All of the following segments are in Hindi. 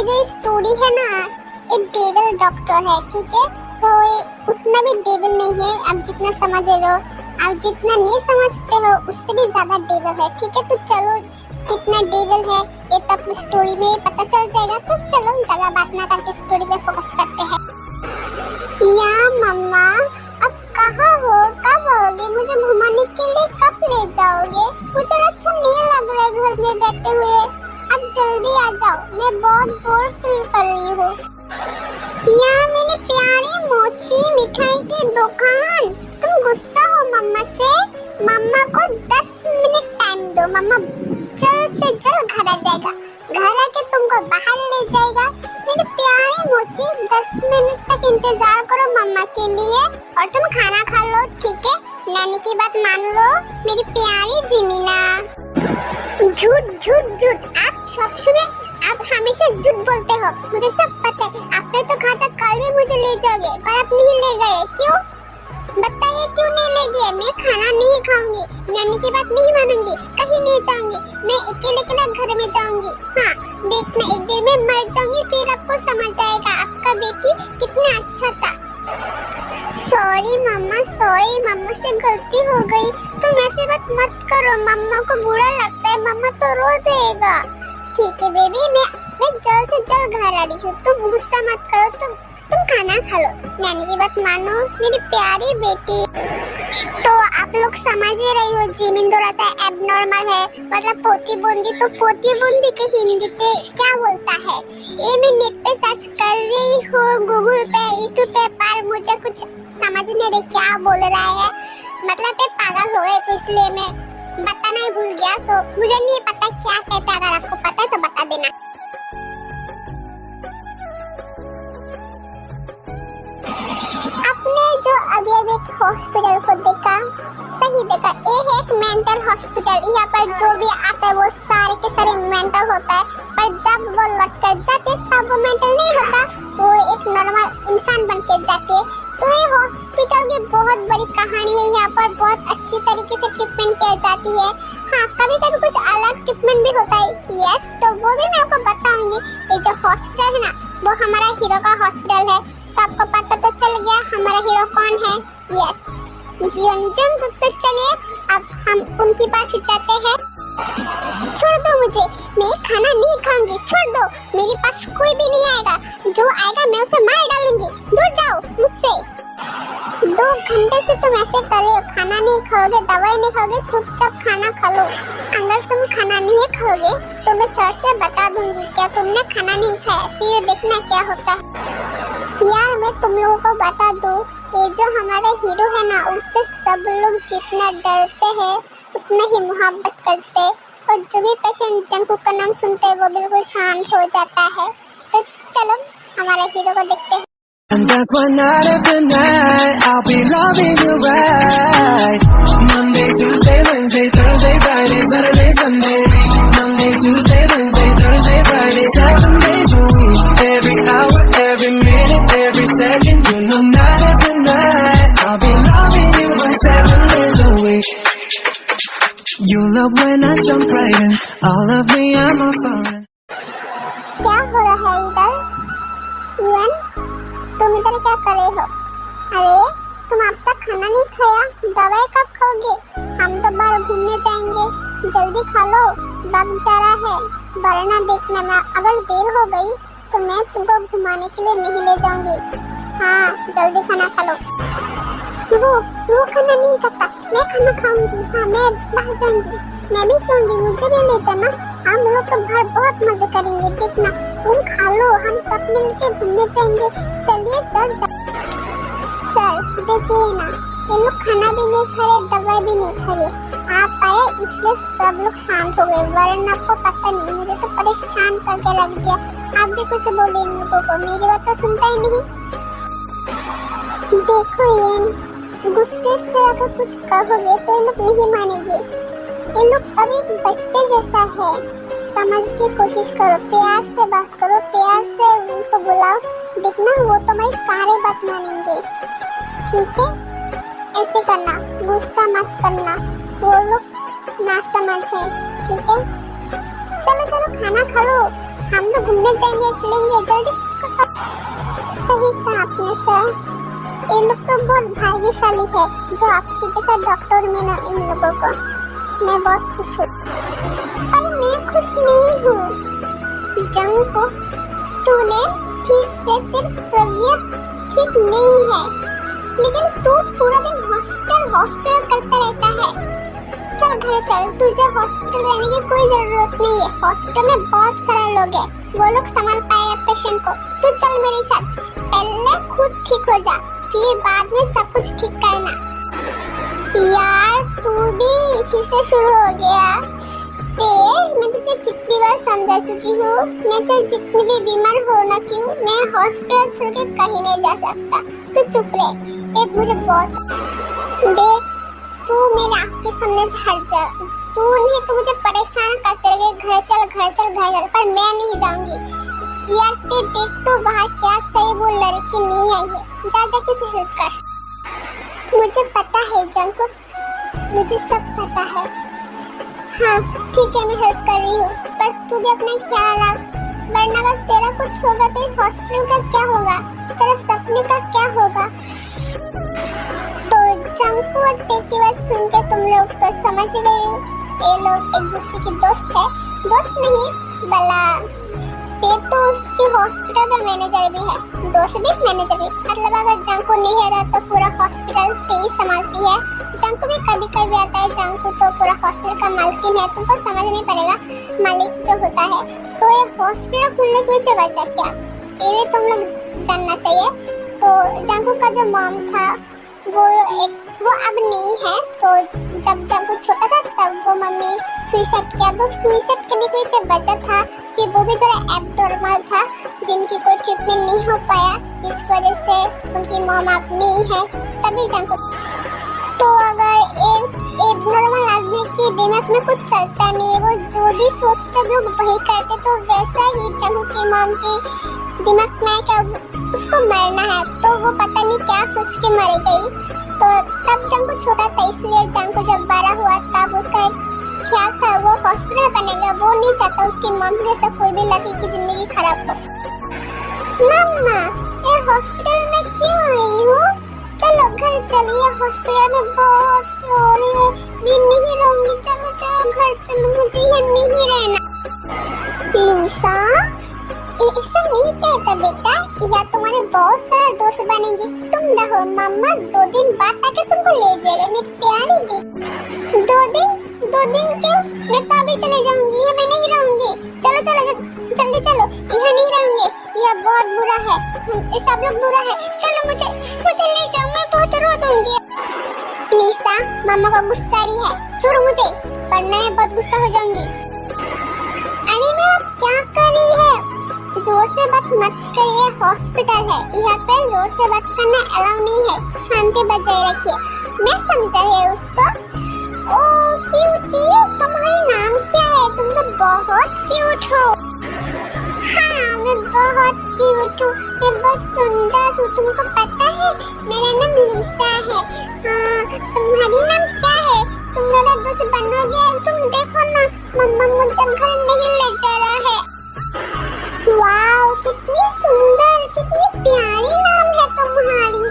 जो स्टोरी है ना, एक डेविल डॉक्टर है, ठीक है। तो ये उतना भी डेविल नहीं है, आप जितना समझ रहे हो, आप जितना नहीं समझते हो उससे भी ज्यादा डेविल है, ठीक है। तो चलो कितना डेविल है ये तब स्टोरी में पता चल जाएगा। तो चलो ज्यादा बात ना करके स्टोरी पे फोकस करते हैं। या मम्मा, अब कहाँ हो, कब आओगे, मुझे घुमाने के लिए कब ले जाओगे? मुझे अच्छा नहीं लग रहा है घर में बैठे हुए, अब जल्दी आ जाओ, मैं बहुत बोर फील कर रही हूँ। या मेरी प्यारी मोची मिठाई की दुकान, तुम गुस्सा हो मम्मा से? मम्मा को 10 मिनट टाइम दो, मम्मा जल्द से जल्द घर आ जाएगा, घर आके तुमको बाहर ले जाएगा। मेरी प्यारी मोची 10 मिनट तक इंतजार करो मम्मा के लिए और तुम खाना खा लो, ठीक है। नैनी की बात मान लो मेरी प्यारी जिमीना। झूठ झूठ झूठ, आप सब सुने, आप हमेशा झूठ बोलते हो, मुझे सब पता है। आपने तो कहा था कल भी मुझे ले जाओगे पर आप नहीं ले गए, क्यों बताइए, क्यों नहीं ले गए? मैं खाना नहीं खाऊंगी, नैनी की बात नहीं मानूंगी, कहीं नहीं जाऊंगी, मैं अकेले अकेले घर में जाऊंगी। हाँ देखना, एक दिन में मर जाऊंगी फिर आपको समझ आएगा आपका बेटी कितना अच्छा था। सॉरी मम्मा से गलती हो गई, तुम ऐसे बात मत करो, मम्मा को बुरा लगता है, मम्मा तो रो देगा। ठीक है बेबी, मैं जल्द से जल्द घर आ रही हूँ, तुम गुस्सा मत करो, तुम खाना खा लो, नैनी की बात मानो मेरी प्यारी बेटी। तो आप लोग समझ ही रही हो, जिमिन थोड़ा एबनॉर्मल है, मतलब पोती बूंदी। तो पोती बूंदी के हिंदी पे क्या बोलता है ये मैं नेट पे सर्च कर रही हूँ, गूगल पे, यूट्यूब पे, पर मुझे कुछ समझ नहीं रही क्या बोल रहा है। मतलब ये पागल हो गए तो इसलिए मैं बताना ही भूल गया, तो मुझे नहीं पता क्या कहता है, अगर आपको पता है तो बता देना। आपने जो अभी एक हॉस्पिटल को देखा, सही देखा, ये है एक मेंटल हॉस्पिटल। यहाँ पर जो भी आता है वो सारे के सारे मेंटल होता है, पर जब वो लौट कर जाते तब वो मेंटल नहीं होता, वो एक नॉर्मल इंसान बन के जाते। तो ये हॉस्पिटल की बहुत बड़ी कहानी है, यहाँ पर बहुत अच्छी तरीके से ट्रीटमेंट किया जाती है। हाँ कभी कभी कुछ अलग ट्रीटमेंट भी होता है, यस, तो वो भी मैं आपको बताऊंगी। ये जो हॉस्पिटल है ना, वो हमारा हीरो का हॉस्पिटल है, तो आपको पता तो चल गया हमारा हीरो कौन है, यस जीवनजन। तो चलिए अब हम उनके पास जाते हैं। छोड़ दो मुझे, मैं खाना नहीं खाऊंगी, छोड़ दो, मेरे पास कोई भी नहीं आएगा, जो आएगा मैं उसे मार डालूंगी, दूर जाओ मुझसे। 2 घंटे से तुम ऐसे कर रहे हो, खाना नहीं खाओगे, दवाई नहीं खाओगे, चुपचाप खाना खा लो। अगर तुम खाना नहीं खाओगे तो मैं सर से बता दूंगी क्या तुमने खाना नहीं खाया, फिर देखना क्या होता है। यार मैं तुम लोगों को बता दूं, ये जो हमारा हीरो है ना, उससे सब लोग जितना डरते हैं उतना ही मोहब्बत करते हैं, और जो भी पेशेंट जंकू का नाम सुनते हैं वो बिल्कुल शांत हो जाता है। तो चलो हमारा हीरो को देखते हैं। And that's why night after night I'll be loving you right. Monday, Tuesday, Wednesday, Thursday, Friday, Saturday, Sunday. Monday, Tuesday, Wednesday, Thursday, Friday, 7 days a week. Every hour, every minute, every second. You know night after night I'll be loving you right 7 days a week. You love when I jump right in. All of me, I'm a foreign. क्या हो रहा है इधर? इवन तुम इधर क्या कर रहे हो? अरे तुम अब तक खाना नहीं खाया, दवाई कब खाओगे? हम तो बाहर घूमने जाएंगे, जल्दी खा लो, वक्त जा रहा है, वरना देखना मैं अगर देर हो गई तो मैं तुमको घुमाने के लिए नहीं ले जाऊंगी। हाँ जल्दी खाना खा लो। वो खाना नहीं खाता, मैं खाना खाऊंगी। हाँ मैं बाहर जाऊंगी, मैं भी जाऊंगी, मुझे भी ले जाना। हम लोग तो बाहर बहुत मजे करेंगे, देखना, तुम खा लो, हम सब मिलके घूमने जाएंगे। चलिए सर सर देखिए ना, ये लोग खाना भी नहीं खा रहे, दवाई भी नहीं खा रहे, आप आए इसलिए सब लोग शांत हो गए, वरना आपको पता नहीं मुझे तो परेशान करके रख दिया। आप भी कुछ बोले इन लोगों को, मेरी बात तो सुनता ही नहीं। देखो ये गुस्से से अगर कुछ कहोगे तो ये लोग नहीं मानेंगे, ये लोग अभी बच्चे जैसा है, समझ की कोशिश करो, प्यार से बात करो, प्यार से उनको बुलाओ, देखना वो तुम्हारी सारी बात मानेंगे, ठीक है। ऐसे करना, गुस्सा मत करना, वो लोग ना समझे, ठीक है। चलो चलो खाना खा लो, हम तो घूमने घूमने जाएंगे, खेलेंगे, जल्दी। सही कहा आपने सर, ये लोग तो बहुत भाग्यशाली है जो आपके जैसा डॉक्टर मिला इन लोगों को। मैं बहुत खुश हूँ। पर मैं खुश नहीं हूँ। जंको, तूने ठीक से तेरी तबीयत ठीक नहीं है, लेकिन तू पूरा दिन हॉस्पिटल करता रहता है। चल घर चल, तुझे हॉस्पिटल जाने की कोई जरूरत नहीं है। हॉस्पिटल में बहुत सारा लोग है, वो लोग संभाल पाएगा पेशेंट को। तू चल मेरे साथ, पहले खुद ठीक हो जा, फिर बाद में सब कुछ ठीक करना। यार तू भी फिर से शुरू हो गया। मैं तुझे कितनी बार समझा चुकी हूँ, मैं चाहे जितनी भी बीमार हो ना क्यों, मैं हॉस्पिटल छोड़ के कहीं नहीं जा सकता। तू चुप रह, ये मुझे बहुत देख, तू मेरे आँख के सामने से हट जा। तू नहीं तो मुझे परेशान करते रहे, घर चल घर चल घर चल, पर मैं नहीं जाऊंगी। यार ते देख तो बाहर क्या चाहिए, वो लड़की नहीं आई है, जा जा किसी हेल्प कर। मुझे पता है जंको, मुझे सब पता है। हाँ ठीक है, मैं हेल्प कर रही हूँ, पर तू भी अपना ख्याल रख, वरना अगर तेरा कुछ होगा तो इस हॉस्पिटल का क्या होगा, तेरे सपने का क्या होगा। तो जंको और टे की बात सुन के तुम लोग तो समझ गए हो, ये लोग एक दूसरे के दोस्त है। दोस्त नहीं भला, टे तो उसके हॉस्पिटल का मैनेजर भी है, दोस्त भी मैनेजर भी। मतलब अगर जंको नहीं है तो पूरा हॉस्पिटल टे ही संभालती है। जंको भी कभी कभी आता है, जंको तो पूरा हॉस्पिटल का मालकिन है, तुमको समझ नहीं पड़ेगा मालिक जो होता है। तो ये हॉस्पिटल खुलने की वजह बचा क्या, ये तुम लोग जानना चाहिए। तो जंको का जो मॉम था वो अब नहीं है, तो जब वो छोटा था तब वो मम्मी सुसाइड किया। तो सुसाइड करने की वजह बचा था कि वो भी थोड़ा एब्नॉर्मल था, जिनकी कोई ट्रीटमेंट नहीं हो पाया, इस वजह से उनकी मॉम अब नहीं है, तभी जंको। तो अगर एब्नॉर्मल आदमी के दिमाग में कुछ चलता नहीं, वो जो भी सोचते लोग वही करते, तो वैसा ही जंको की मॉम की दिमाग में क्या उसको मरना है, तो वो पता नहीं क्या सोच के मर गई। तो तब जंको छोटा था, इसलिए जंको जब बड़ा हुआ तब उसका ख्याल था वो हॉस्पिटल बनेगा, वो नहीं चाहता उसकी मॉम जैसा कोई भी लड़की की जिंदगी खराब हो। मम्मा ये हॉस्पिटल में क्यों आई हो, चलो घर चलिए, हॉस्पिटल में बहुत शोर है, मैं नहीं रहूंगी, चलो चलो घर चलो, मुझे यहाँ नहीं रहना। लीसा ऐसा नहीं कहता बेटा, यहाँ तुम्हारे बहुत सारे दोस्त बनेंगे, तुम रहो, मम्मा 2 दिन बाद आके तुमको ले जाएगा, मेरी प्यारी बेटी। 2 दिन क्यों, मैं तो अभी चले जाऊंगी, यहाँ मैं नहीं रहूंगी। चलो चलो जल्दी चलो, यहाँ नहीं रहूंगे, यह बहुत बुरा है, सब लोग बुरा है, चलो मुझे ले जाओ, मैं बहुत रो दूंगी। लीसा मम्मा को गुस्सा आ रही है, छोड़ो मुझे, वरना मैं बहुत गुस्सा हो जाऊंगी। अरे मैं क्या कर रही है, जोर से बात मत करिए, हॉस्पिटल है, यहाँ पे जोर से बात करना अलाउ नहीं है, शांति बजाय रखिए। मैं समझा है उसको। ओ क्यूटी, तुम्हारा नाम क्या है, तुम तो बहुत क्यूट हो। हाँ मैं बहुत क्यूट हूँ, मैं बहुत सुंदर हूँ, तुमको पता है मेरा नाम लीसा है। हाँ तुम्हारी नाम क्या है, तुम मेरा दोस्त बनोगे। तुम देखो ना मम्मा मुझे घर नहीं ले जा रहा है। वाओ कितनी सुंदर, कितनी प्यारी नाम है तुम्हारी।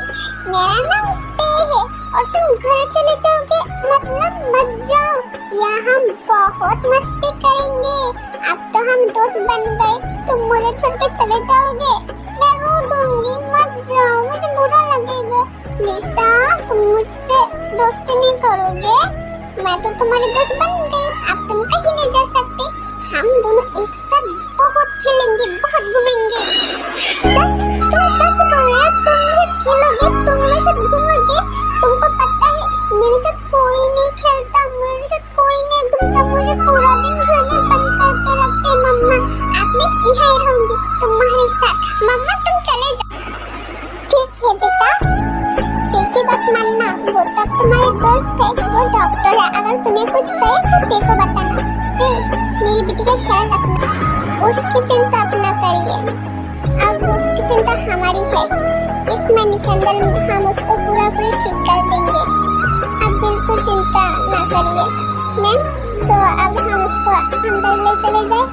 मेरा नाम पे है और तुम घर चले जाओगे, मतलब मत जाओ, यहाँ हम बहुत मस्ती करेंगे। अब तो हम दोस्त बन गए, तुम मुझे छोड़ के चले जाओगे, मैं रो दूंगी, मत जाओ, मुझे बुरा लगेगा। लीसा तुम मुझसे दोस्ती नहीं करोगे, मैं तो तुम्हारी दोस्त बन गई, अब तुम कहीं नहीं जा सकते, हम दोनों एक साथ बहुत खेलेंगे, बहुत घूमेंगे। सच, तुम सच बोल रहे हो, तुम मेरे खेलोगे, तुम मेरे साथ घूमोगे। तुमको पता है मेरे साथ कोई नहीं खेलता, मेरे साथ कोई नहीं घूमता, मुझे पूरा दिन घर में बंद करके रखते। मम्मा अब मैं यहाँ रहूंगी तुम्हारे साथ, मम्मा तुम चले जाओ। ठीक है बेटा, टे की बात मानना, वो तब तुम्हारे दोस्त है, वो डॉक्टर है, अगर तुम्हें कुछ चाहिए तो टे को बताना। मेरी बेटी का ख्याल रखना, उसकी चिंता अपना करिए, अब उसकी चिंता हमारी है। 1 महीने के अंदर हम उसको पूरा ठीक कर देंगे, अब बिल्कुल चिंता ना करिए मैम। तो अब हम उसको अंदर ले चले जाए,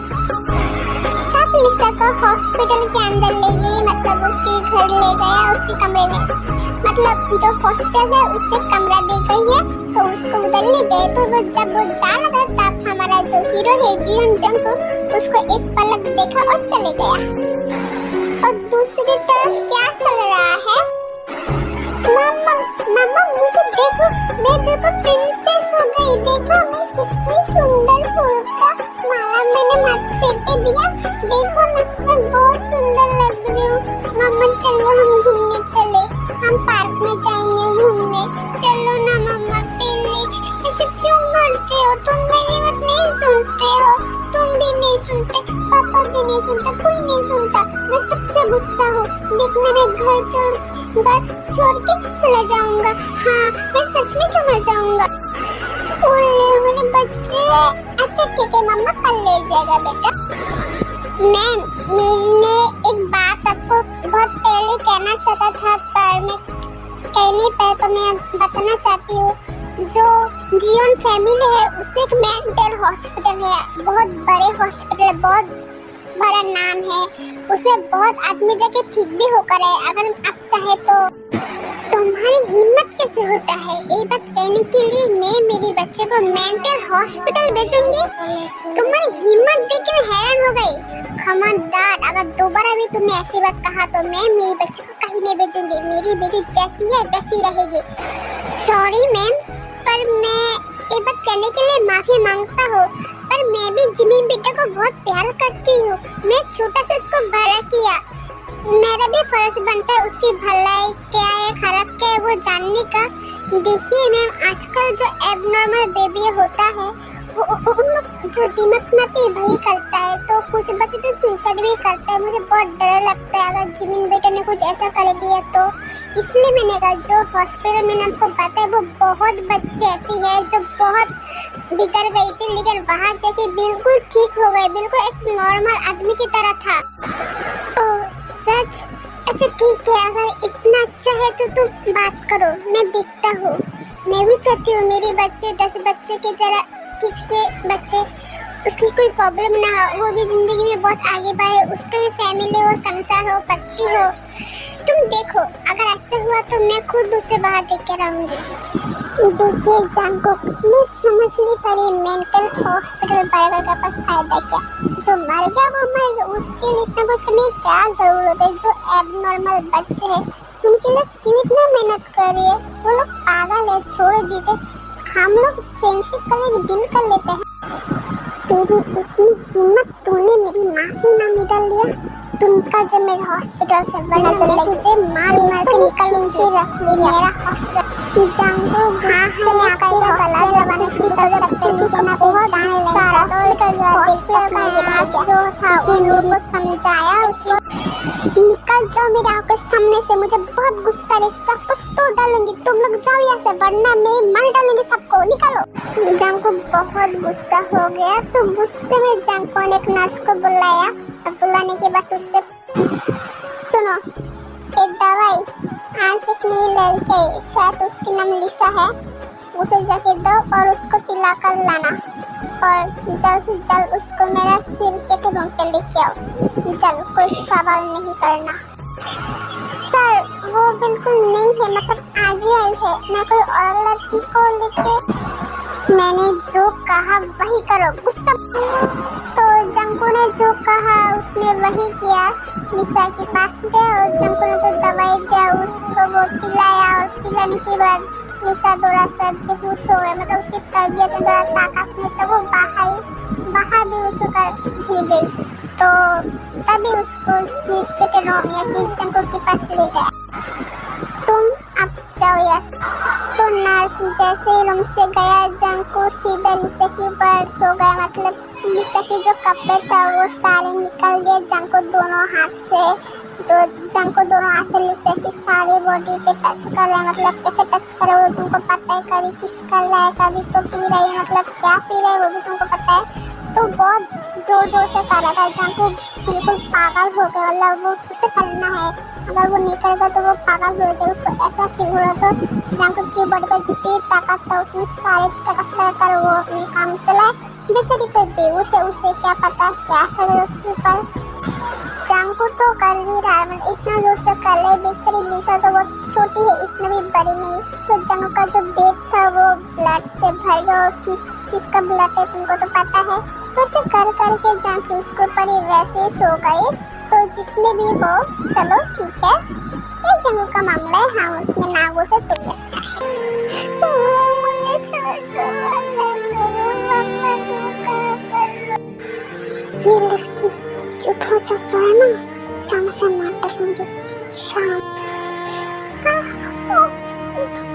सब लिसा को हॉस्पिटल के अंदर ले गई, मतलब उसके घर ले गया, उसके कमरे में, मतलब जो हॉस्पिटल है उससे कमरा दे गई है तो उसको उधर ले गए। तो वो जब वो जा रहा था तब हमारा जो हीरो है जियोन जंगकुक उसको एक पलक देखा और चले गया। और दूसरी तरफ क्या चल रहा है, मम्मा मम्मा मुझे देखो, मैं देखो प्रिंसेस हो गई, देखो मैं कितनी सुंदर फूल का माला मैंने माथे पे दिया, देखो ना मैं बहुत सुंदर लग रही हूँ। मम्मा चलो हम घूमने चले, हम पार्क में जाएंगे घूमने, चलो ना मम्मा प्लीज। ऐसे क्यों करते हो तुम, मेरी बात नहीं सुनते हो, तुम भी नहीं सुनते, पापा भी नहीं सुनते, कोई नहीं सुनता। मैं सबसे गुस्सा हूँ, देखने में घर छोड़ के चला जाऊंगा। हाँ मैं सच में चला जाऊंगा। ओले मेरे बच्चे, अच्छा ठीक है मम्मा कल ले जाएगा बेटा। मैंने एक बात आपको बहुत पहले कहना चाहता था पर मैं कह नहीं पाया, तो मैं बताना चाहती हूँ। जो जियोन फैमिली है उसमें एक मेंटल हॉस्पिटल है, बहुत बड़े हॉस्पिटल है, बहुत बड़ा नाम है, उसमें बहुत आदमी जाके ठीक भी होकर है। अगर आप चाहे तो तुम्हारी हिम्मत कैसे होता है ये बात कहने के लिए मैं मेरी बच्चे को मेंटल हॉस्पिटल भेजूंगी? तुम्हारी हिम्मत देख के मैं हैरान हो गई। खबरदार अगर दोबारा भी तुमने ऐसी बात कहा तो मैं मेरी बच्चे को कहीं नहीं भेजूंगी, मेरी बेटी जैसी है वैसी रहेगी। सॉरी मैम, पर मैं ये बात कहने के लिए माफी मांगता हूँ, पर मैं भी जिमिन बेटा को बहुत प्यार करती हूँ। मैं छोटा सा उसको बड़ा किया, मेरा भी फर्ज बनता है उसकी भलाई क्या है खराब क्या है वो जानने का। देखिए मैम आजकल जो एबनॉर्मल बेबी होता है वो उन लोग जो दिमाग नाती वही करता है, तो कुछ बच्चे तो सुसाइड भी करता है। मुझे बहुत डर लगता है अगर जिमिन बेटा ने कुछ ऐसा कर दिया तो, इसलिए मैंने कहा जो हॉस्पिटल मैंने आपको बताया वो बहुत बच्चे ऐसी है जो बहुत बिगड़ गई थी लेकिन वहाँ जाके बिल्कुल ठीक हो गए, बिल्कुल एक नॉर्मल आदमी की तरह था। ओह सच? अच्छा ठीक है, अगर इतना अच्छा है तो तुम बात करो, मैं देखता हूँ। मैं भी चाहती हूँ मेरे बच्चे 10 बच्चे की तरह ठीक से बच्चे, उसकी कोई प्रॉब्लम ना हो, वो भी जिंदगी में बहुत आगे बढ़े, उसका भी फैमिली हो, संसार हो, पति हो। तुम देखो अगर अच्छा हुआ तो मैं खुद उससे बाहर देख कर आऊंगी। देखिए जंगकुक, मैं समझ नहीं पा रही मेंटल हॉस्पिटल बड़े का फायदा क्या, जो मर गया वो मर गया, उसके लिए इतना कुछ करने की क्या जरूरत है। जो एबनॉर्मल बच्चे हैं उनके लिए क्यों इतना मेहनत कर रही है, वो लोग पागल है, छोड़ दीजिए। हम लोग फ्रेंडशिप करके डील कर लेते हैं। तेरी इतनी हिम्मत, तूने मेरी माँ की नाम निकाल लिया, तू निकल जब मेरे हॉस्पिटल से, वरना मैं तुझे मार के निकालूंगी मेरा हॉस्पिटल। जंगकुक हाँ हाँ आपका गला दबाने की कर सकते लेकिन आप जान नहीं सारा हॉस्पिटल का जो था कि मेरे को समझाया उसको निकल जाओ मेरे आंखों के सामने से, मुझे बहुत गुस्सा है, सब कुछ तोड़ डालूंगी, तुम लोग जाओ यहाँ से वरना मैं मार डालूंगी सबको, निकालो। जंगकुक बहुत गुस्सा हो गया तो गुस्से में जंगकुक ने एक नर्स को बुलाया, बुलाने के बाद उससे सुनो एक दवाई आज एक नई लड़की है, शायद उसकी नाम लिसा है, उसे जाके दो और उसको पिला कर लाना और जल्द से जल्द उसको मेरा सिर के रूम पे लेके आओ, चल कोई सवाल नहीं करना। सर वो बिल्कुल नहीं है, मतलब आज ही आई है, मैं कोई और लड़की को लेके, मैंने जो कहा वही करो, गुस्सा। तो जंगकुक ने जो कहा उसने वही किया, लिसा के पास गया और जंगकुक ने जो दवाई दिया उसको वो पिलाया और पिलाने के बाद लिसा थोड़ा सा बेहोश हो गया, मतलब उसकी तबीयत में थोड़ा ताकत नहीं था, वो बाहर भी उसको गिर गई, तो तभी उसको रोमिया की जंगकुक के पास ले गया। तुम अब जाओ यहाँ। तो नर्स जैसे ही रूम से गया जंगकुक सीधा लिसा के ऊपर सो गया, मतलब लिसा के जो कपड़े था वो सारे निकल दिए जंगकुक दोनों हाथ से, तो जंगकुक दोनों हाथ से लिसा की सारी बॉडी पे टच कर रहा है, मतलब कैसे टच करे वो तुमको पता है, कभी किस कर रहा है, कभी तो पी रही है, मतलब क्या पी रहा है वो भी तुमको पता है, तो बहुत जोर जोर से कर रहा था। जंगकुक बिल्कुल पागल हो गया, मतलब वो उससे करना है, अगर वो नहीं करेगा तो वो पागल हो जाए, उसको ऐसा फील हो रहा था। जंगकुक की बॉडी पर जितनी ताकत था उतनी सारे ताकत लगाकर वो अपने काम चलाए, बेचारी तो बेहोश है, उसे क्या पता क्या चले उसके ऊपर। तो कर ही रहा है, मतलब इतना जोर से कर रहे हैं। बेचारी निशा तो बहुत छोटी है, इतना भी बड़ी नहीं। तो जंगू का जो बेड था वो ब्लड से भर गया, और किस जिसका ब्लड है तुमको तो पता है। तो ऐसे कर करके जाके उसके ऊपर ही वैसे ही सो गए। तो जितने भी हो, चलो ठीक है, ये जंगू का मामला है, हाँ उसमें ना वो से तुम अच्छा है। मुझे छोड़ दो, ये लड़की चुप हो चुप रहा ना, जान से मार डालूंगी शाम।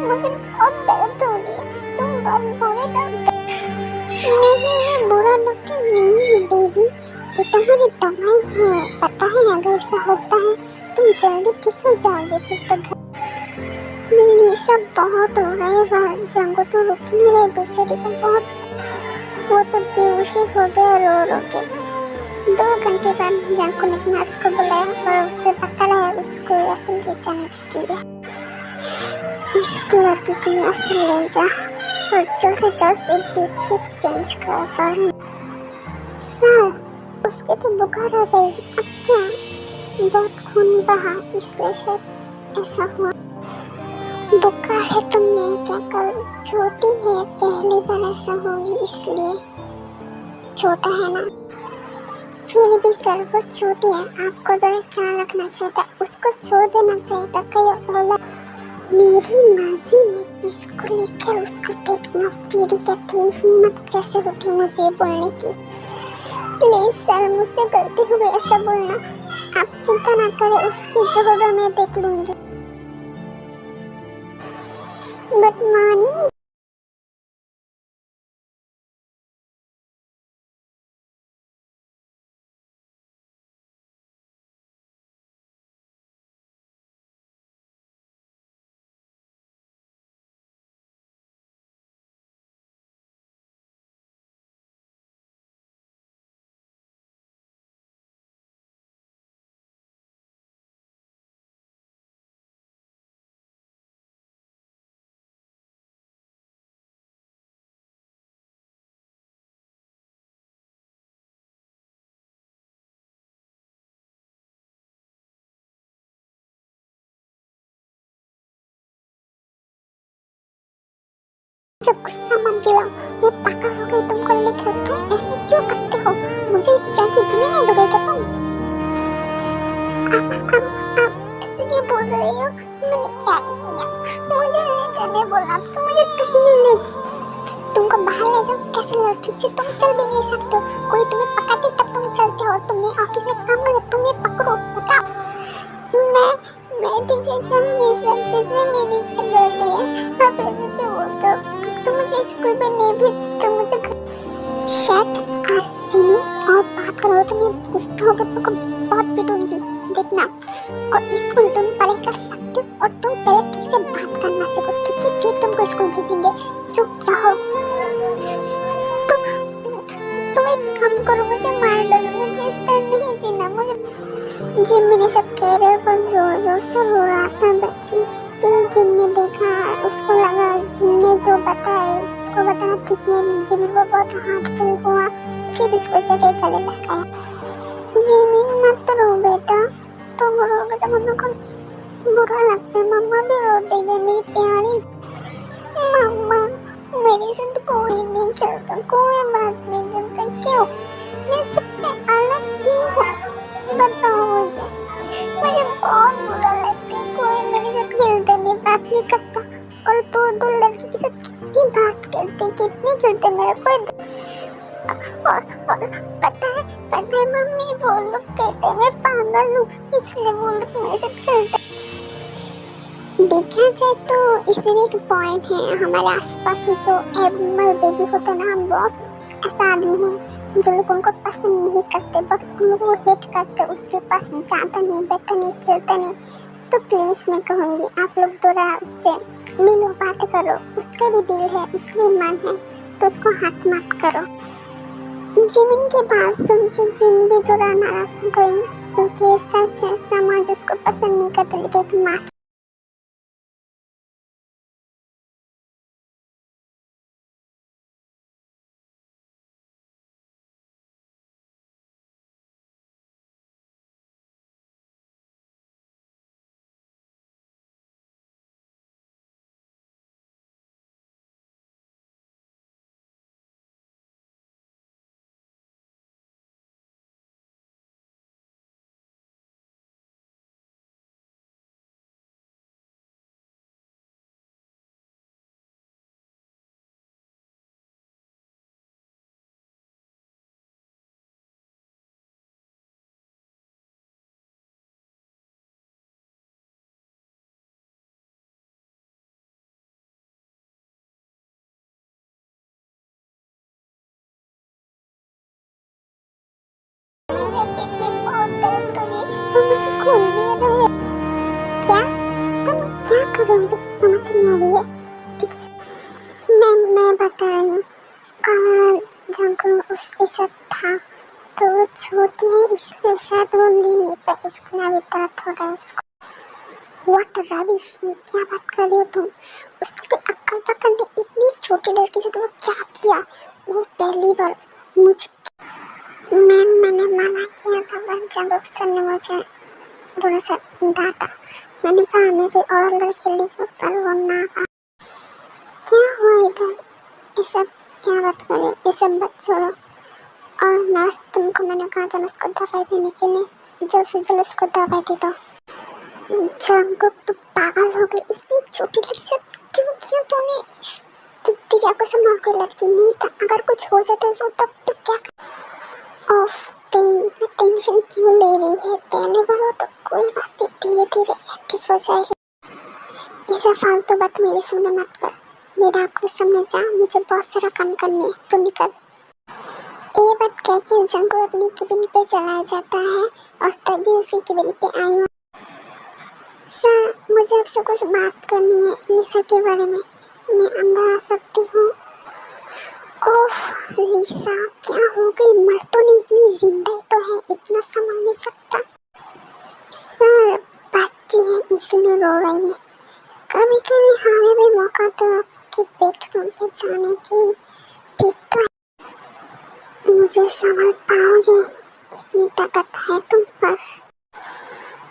मुझे बहुत दर्द हो रही है, तुम बहुत बुरे डॉक्टर। नहीं, मैं बुरा डॉक्टर नहीं हूँ बेबी, ये तुम्हारी दवाई है, पता है अगर ऐसा होता है तुम जल्दी ठीक हो जाओगे। फिर तो ये सब बहुत हो रहा है, वहाँ जंगो तो रुक ही नहीं रहे, बेचारी को बहुत, वो तो बेहोशी हो गया रो रो के। 2 घंटे बाद जंगो ने नर्स को बुलाया और उससे पता लगा उसको ऐसे ले जाने के लिए। इस लड़की को यहाँ से ले जा और जल्द से जल्द से बेडशीट चेंज कर। सर, उसके तो बुखार आ गई, अब क्या? बहुत खून बहा, इसलिए शायद ऐसा हुआ। बुखार है तो मैं क्या करूं, छोटी है, पहली बार ऐसा होगी इसलिए। छोटा है ना, फिर भी सर वो छोटी है, आपको तो ख्याल रखना चाहिए था, उसको छोड़ देना चाहिए था कहीं और। मेरी मर्जी में किसको लेकर उसको टेकना, तेरी क्या थी हिम्मत कैसे होती मुझे बोलने की। प्लीज सर, मुझसे गलती हो गई ऐसा बोलना, आप चिंता ना करें, उसकी जगह मैं देख लूंगी। Good morning. मुझे गुस्सा मत दिलाओ, मैं पागल हो गई तुमको लेकर, तुम ऐसे क्यों करते हो? मुझे चैन से जीने नहीं दोगे क्या तुम? आप ऐसे क्यों बोल रही हो? मैंने क्या किया? मुझे नहीं जाने बोला, तुम मुझे कहीं नहीं ले, तुमको बाहर ले जाओ कैसे लो, ठीक से तुम चल भी नहीं सकते हो, कोई तुम्हें पकड़ते तब तुम चलते हो, तुमने ऑफिस में काम करे तुम्हें पकड़ो, बताओ। मैं ठीक से चल नहीं सकती थी, मेरी क्या गलती है? आप ऐसे क्यों बोलते हो? तुम मुझे स्कूल में नहीं भेजते, मुझे शट अप जिमी, और बात करो तो मैं गुस्सा होकर तुमको बहुत पीटूंगी, देखना। और स्कूल तुम पढ़ाई कर सकते हो, और तुम पहले ठीक से बात करना सीखो, ठीक है? फिर तुमको स्कूल भेजेंगे, चुप रहो। तुम एक काम करो, मुझे मार डालो, मुझे इस तरह नहीं जीना। मुझे जिमी ने सब कह रहे, पर जोर जोर से रो रहा था बच्ची। फिर जिम ने देखा, उसको लगा जिम ने जो बताया उसको बताना ठीक नहीं, जिमी को बहुत हार्ट फील हुआ, फिर उसको जगह गले लगाया। जिमी मत रो बेटा, तुम रोगे तो मम्मा को बुरा लगता है, मम्मा भी रो देगी मेरी प्यारी। मम्मा मेरे साथ कोई नहीं खेलता, कोई बात नहीं करता, क्यों? मैं सबसे अलग क्यों हूँ? बताओ मुझे बहुत बुरा लगता है, कोई मेरे साथ खेलता नहीं, बात नहीं करता, और दो लड़की के साथ कितनी बात करते, कितनी खेलते मेरा कोई। और पता है मम्मी, वो लोग कहते हैं मैं पागल हूँ, इसलिए वो लोग मेरे साथ खेलते। देखा जाए तो इसमें एक पॉइंट है, हमारे आसपास जो एबनॉर्मल बेबी होता है ना, हम बहुत ऐसा आदमी है जो लोग उनको पसंद नहीं करते, बस उन लोगों को हेट करते, उसके पास जाता नहीं, बैठता नहीं, खेलता नहीं। तो प्लीज़ मैं कहूँगी आप लोग थोड़ा उससे मिलो, बात करो, उसका भी दिल है, उसका भी मन है, तो उसको हट मत करो। जिमिन की बात सुन के जिन भी थोड़ा नाराज हो गई, क्योंकि सच है समाज उसको पसंद नहीं करता, लेकिन माँ रहे हो? मुझे समझ नहीं आ रही है। ठीक है, मैं बता रही हूँ। कल जंकुक उसके साथ था, तो वो छोटी है इसलिए शायद वो ले नहीं पाई, इसलिए अभी दर्द हो रहा है उसको। व्हाट रबिश, ये क्या बात कर रही हो तुम? उसकी अक्ल पकड़ ली, इतनी छोटी लड़की से तो वो क्या किया? वो पहली बार मैंने मना किया था, पर जंकुक सर ने मुझे थोड़ा सा डांटा। मैंने कहा हमें कोई और लड़की लिखो, पर वो ना कहा। क्या हुआ इधर? ये सब क्या बात कर रहे हो? ये सब बात छोड़ो। और नर्स, तुमको मैंने कहा था उसको दवाई देने के लिए, जल्द से जल्द उसको दवाई दे दो। जंकुक तो पागल हो गई, इतनी छोटी लड़की से क्यों किया तूने? तो तेरी आंखों से मार कोई लड़की नहीं था, अगर कुछ हो जाता तो तब तो क्या? ओफ, इतनी टेंशन क्यों ले रही है? पहले बार हो तो कोई बात नहीं, धीरे धीरे एक्टिव हो जाएगी। ये सब फालतू बात मेरे सामने मत कर, मेरा आंखों सामने जा, मुझे बहुत सारा काम करने है, तू निकल। ये बात कह के जंकुक अपनी केबिन पे चला जाता है और तभी उसी केबिन पे आई हूँ। सर, मुझे आपसे कुछ बात करनी है लिसा के बारे में, मैं अंदर आ सकती हूँ? ओह लिसा, क्या हो गई? मर तो नहीं गई, जिंदा ही तो है, इतना संभल नहीं सकता। सर, बच्ची है इसलिए रो रही है। कभी कभी हमें भी मौका तो आपके बेडरूम पे जाने की देखता है। मुझे संभाल पाओगे? इतनी ताकत है तुम पर।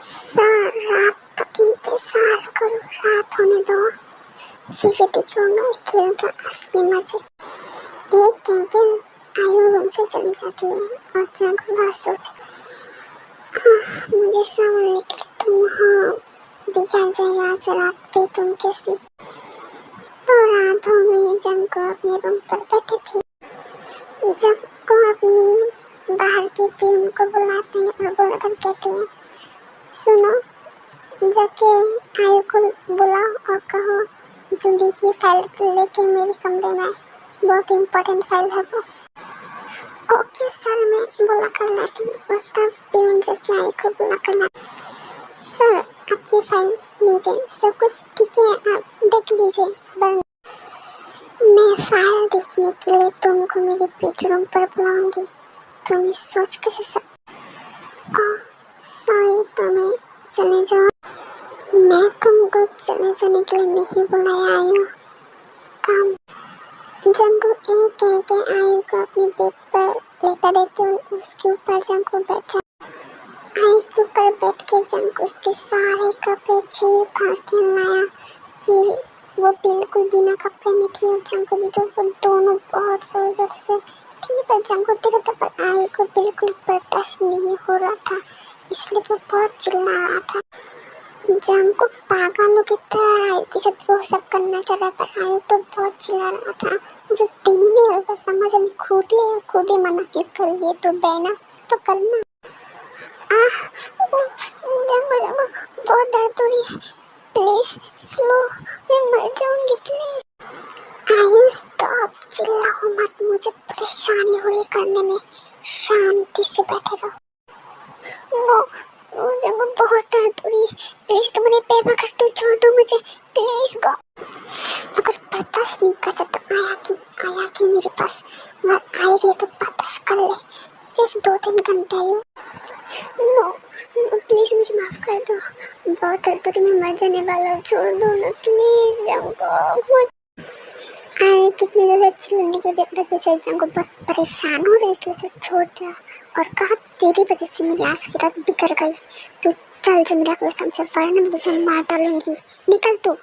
सर, रात तक इंतजार करो, रात होने दो, फिर दिखाऊंगा खेल का असली मजे। एक कैगल आयु रूम से चली जाती है और जंकुक बात सोचता, मुझे संभालने के लिए तुम हो, दिखा जाएगा आज रात पे तुम कैसी। तो रात हो गई, जंकुक अपने रूम पर बैठे थे। जंकुक अपनी बाहर की पियून को बुलाते हैं और बुलाकर कहते हैं, सुनो, जाके आयु को बुलाओ और कहो जूली की फाइल लेके मेरे कमरे में, बहुत इम्पोर्टेंट फाइल है वो। ओके सर, मैं बुला कर लाती हूँ। और तब पियून जाके आयु को बुला कर लाती। सर, आपकी फाइल लीजिए, सब कुछ ठीक है, आप देख लीजिए। मैं फाइल देखने के लिए तुमको मेरे बेडरूम पर बुलाऊंगी, तुम इस सोच के सॉरी, तुम्हें चले जाओ। मैं तुमको चले जाने के लिए नहीं बुलाया आयु, काम। जंकुक एक कह के आयु को अपने बेड पर लेटा देते और उसके ऊपर जंकुक बैठा। आयु के ऊपर बैठ के जंकुक उसके सारे कपड़े चीर फाड़ के लाया। फिर वो बिल्कुल बिना कपड़े में थी और जंकुक भी, तो वो दोनों बहुत जोर जोर से थी, पर जंकुक देखा था, पर आयु को बिल्कुल बर्दाश्त नहीं हो रहा था, इसलिए वो बहुत चिल्ला रहा था। जंकुक पागलों की तरह आयु के साथ वो सब करना चाह रहा, पर आयु तो बहुत चिल्ला रहा था, मुझे दिन ही नहीं रहता समझ में। खुद ही मना क्यों कर लिए, तो बहना तो करना। जंकुक बहुत दर्द हो रही है, प्लीज स्लो, मैं मर जाऊंगी, प्लीज। आयु स्टॉप, चिल्लाओ मत, मुझे परेशानी हो रही करने में, शांति से बैठे रहो। जंकुक बहुत दर्द हो रही है, प्लीज तुम मेरे पैर पकड़ दो, छोड़ दो मुझे, प्लीज गो। अगर बर्दाश्त नहीं कर सकता आया कि मेरे पास, वह आई रही तो बर्दाश्त कर ले, सिर्फ 2-3 घंटे आयु। नो, प्लीज मुझे माफ कर दो, बहुत दर्द हो रही, मैं मर जाने वाला हूँ, छोड़ दो ना प्लीज जंकुक। आयु कितनी ज़्यादा चिल्लाने की वजह से जंकुक बहुत परेशान हो रही, इसलिए छोड़ दिया और कहा, तेरी वजह से मेरी आज की रात बिगड़ गई, तू चल जा मेरा कसम से, वरना मुझे मार डालूंगी, निकल तू।